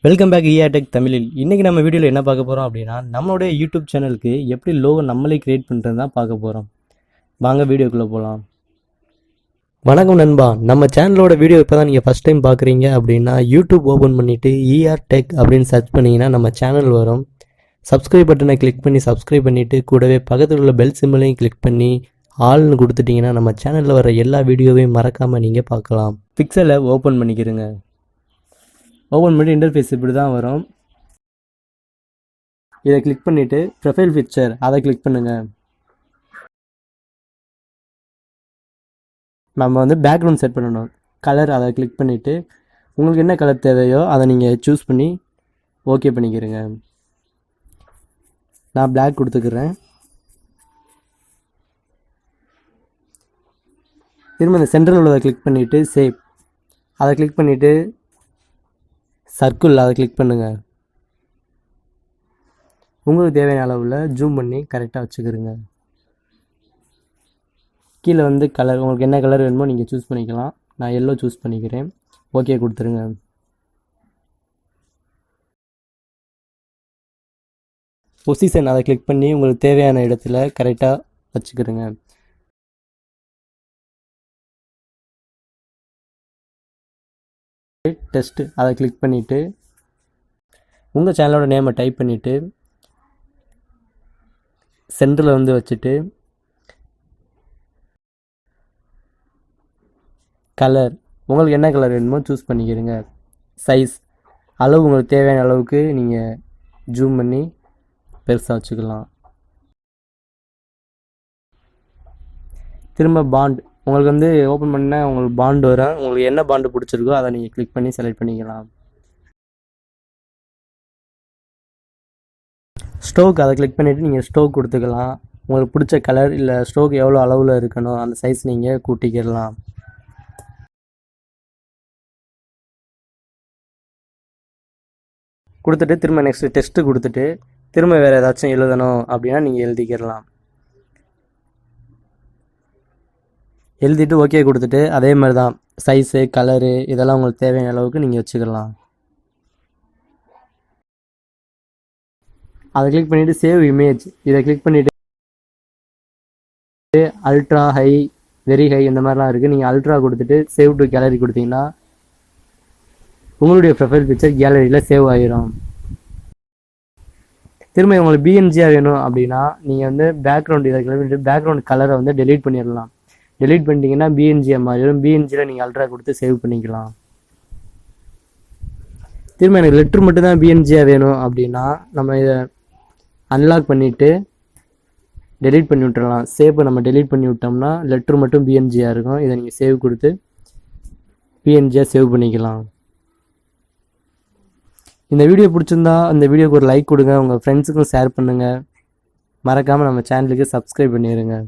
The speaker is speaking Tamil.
வெல்கம் பேக் டெக் தமிழில். இன்றைக்கி நம்ம வீடியோவில் என்ன பார்க்க போகிறோம் அப்படின்னா, நம்மளுடைய யூடியூப் சேனலுக்கு எப்படி லோகோ நம்மளே க்ரியேட் பண்ணுறது தான் பார்க்க போகிறோம். வாங்க வீடியோக்குள்ளே போகலாம். வணக்கம் நண்பா, நம்ம சேனலோட வீடியோ இப்போ தான் நீங்கள் ஃபஸ்ட் டைம் பார்க்குறீங்க அப்படின்னா யூடியூப் ஓப்பன் பண்ணிவிட்டு டெக் அப்படின்னு சர்ச் பண்ணிங்கன்னா நம்ம சேனல் வரும். சப்ஸ்கிரைப் பட்டனை கிளிக் பண்ணி சப்ஸ்கிரைப் பண்ணிவிட்டு கூடவே பக்கத்தில் உள்ள பெல் சிம்பிளையும் கிளிக் பண்ணி ஆல்னு கொடுத்துட்டிங்கன்னா நம்ம சேனலில் வர எல்லா வீடியோவையும் மறக்காமல் நீங்கள் பார்க்கலாம். pixellab ஓப்பன் பண்ணிக்கிறேங்க. ஓப்பன் பண்ணி இன்டர்ஃபேஸ் இப்படி தான் வரும். இதை கிளிக் பண்ணிவிட்டு ப்ரொஃபைல் பிக்சர் அதை கிளிக் பண்ணுங்கள். நம்ம பேக்ரவுண்ட் செட் பண்ணணும். கலர் அதை கிளிக் பண்ணிவிட்டு உங்களுக்கு என்ன கலர் தேவையோ அதை நீங்கள் சூஸ் பண்ணி ஓகே பண்ணிக்கிறேங்க. நான் பிளாக் கொடுத்துக்கிறேன். திரும்ப இந்த சென்டரில் உள்ளதை கிளிக் பண்ணிவிட்டு சேவ் அதை கிளிக் பண்ணிவிட்டு சர்க்கிள் அதை கிளிக் பண்ணுங்கள். உங்களுக்கு தேவையான அளவில் ஜூம் பண்ணி கரெக்டாக வச்சுக்கிறோங்க. கீழே கலர் உங்களுக்கு என்ன கலர் வேணுமோ நீங்கள் சூஸ் பண்ணிக்கலாம். நான் எல்லோ சூஸ் பண்ணிக்கிறேன். ஓகே கொடுத்துருங்க. பொசிஷன் அதை கிளிக் பண்ணி உங்களுக்கு தேவையான இடத்துல கரெக்டாக வச்சுக்கிறோங்க. டெஸ்ட்டு அதை கிளிக் பண்ணிவிட்டு உங்கள் சேனலோட நேமை டைப் பண்ணிவிட்டு சென்டரில் வச்சுட்டு கலர் உங்களுக்கு என்ன கலர் வேணுமோ சூஸ் பண்ணிக்கிறீங்க. சைஸ் அளவு உங்களுக்கு தேவையான அளவுக்கு நீங்கள் ஜூம் பண்ணி பெருசாக வச்சுக்கலாம். திரும்ப பாண்ட் உங்களுக்கு ஓப்பன் பண்ணால் உங்களுக்கு பாண்ட் வரும். உங்களுக்கு என்ன பாண்டு பிடிச்சிருக்கோ அதை நீங்கள் கிளிக் பண்ணி செலக்ட் பண்ணிக்கலாம். ஸ்ட்ரோக் அதை கிளிக் பண்ணிவிட்டு நீங்கள் ஸ்ட்ரோக் கொடுத்துக்கலாம். உங்களுக்கு பிடிச்ச கலர் இல்லை ஸ்ட்ரோக் எவ்வளோ அளவில் இருக்கணும் அந்த சைஸ் நீங்கள் கூட்டிக்கிடலாம். கொடுத்துட்டு திரும்ப நெக்ஸ்ட்டு டெஸ்ட்டு கொடுத்துட்டு திரும்ப வேறு ஏதாச்சும் எழுதணும் அப்படின்னா நீங்கள் எழுதிக்கிடலாம். எழுதிட்டு ஓகே கொடுத்துட்டு அதே மாதிரி தான் சைஸு கலரு இதெல்லாம் உங்களுக்கு தேவையான அளவுக்கு நீங்கள் வச்சுக்கலாம். அதை கிளிக் பண்ணிவிட்டு சேவ் இமேஜ் இதை கிளிக் பண்ணிவிட்டு அல்ட்ரா ஹை வெரி ஹை இந்த மாதிரிலாம் இருக்குது. நீங்கள் அல்ட்ரா கொடுத்துட்டு சேவ் டு கேலரி கொடுத்தீங்கன்னா உங்களுடைய ப்ரொஃபைல் பிக்சர் கேலரியில் சேவ் ஆகிரும். திரும்ப உங்களுக்கு பிஎன்ஜியாக வேணும் அப்படின்னா நீங்கள் பேக்ரவுண்ட் இதை கிளிக் பண்ணிட்டு பேக்ரவுண்ட் கலரை டெலீட் பண்ணிடலாம். டெலீட் பண்ணிட்டீங்கன்னா பிஎன்ஜியாக மாறிடும். பிஎன்ஜியில் நீங்கள் அல்ட்ரா கொடுத்து சேவ் பண்ணிக்கலாம். திரும்ப எனக்கு லெட்ரு மட்டும்தான் பிஎன்ஜியாக வேணும் அப்படின்னா நம்ம இதை அன்லாக் பண்ணிவிட்டு டெலீட் பண்ணி விட்டுறலாம். சேவை நம்ம டெலீட் பண்ணி விட்டோம்னா லெட்ரு மட்டும் பிஎன்ஜியாக இருக்கும். இதை நீங்கள் சேவ் கொடுத்து பிஎன்ஜியாக சேவ் பண்ணிக்கலாம். இந்த வீடியோ பிடிச்சிருந்தா அந்த வீடியோக்கு ஒரு லைக் கொடுங்க. உங்கள் ஃப்ரெண்ட்ஸுக்கும் ஷேர் பண்ணுங்கள். மறக்காமல் நம்ம சேனலுக்கு சப்ஸ்கிரைப் பண்ணிடுங்க.